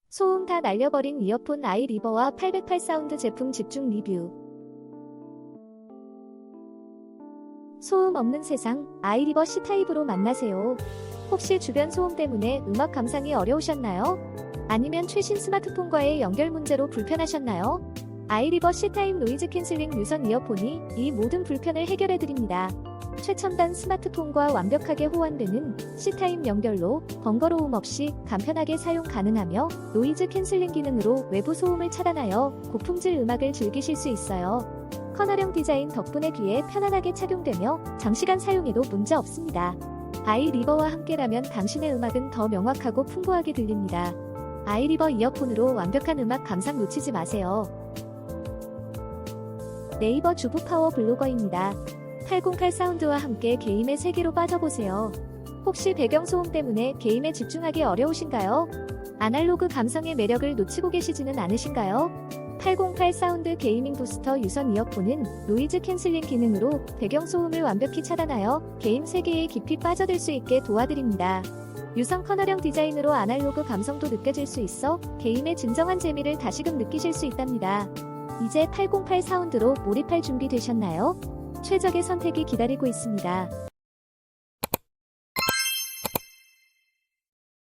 소음 다 날려버린 이어폰 아이리버와 808 사운드 제품 집중 리뷰. 소음 없는 세상, 아이리버 C타입으로 만나세요. 혹시 주변 소음 때문에 음악 감상이 어려우셨나요? 아니면 최신 스마트폰과의 연결 문제로 불편하셨나요? 아이리버 C타입 노이즈 캔슬링 유선 이어폰이 이 모든 불편을 해결해드립니다. 최첨단 스마트폰과 완벽하게 호환되는 C타입 연결로 번거로움 없이 간편하게 사용 가능하며 노이즈 캔슬링 기능으로 외부 소음을 차단하여 고품질 음악을 즐기실 수 있어요. 커널형 디자인 덕분에 귀에 편안하게 착용되며 장시간 사용해도 문제 없습니다. 아이리버와 함께라면 당신의 음악은 더 명확하고 풍부하게 들립니다. 아이리버 이어폰으로 완벽한 음악 감상 놓치지 마세요. 네이버 주부 파워 블로거입니다. 808 사운드와 함께 게임의 세계로 빠져보세요. 혹시 배경소음 때문에 게임에 집중하기 어려우신가요? 아날로그 감성의 매력을 놓치고 계시지는 않으신가요? 808 사운드 게이밍 부스터 유선 이어폰은 노이즈 캔슬링 기능으로 배경소음을 완벽히 차단하여 게임 세계에 깊이 빠져들 수 있게 도와드립니다. 유선 커널형 디자인으로 아날로그 감성도 느껴질 수 있어 게임의 진정한 재미를 다시금 느끼실 수 있답니다. 이제 808 사운드로 몰입할 준비 되셨나요? 최적의 선택이 기다리고 있습니다.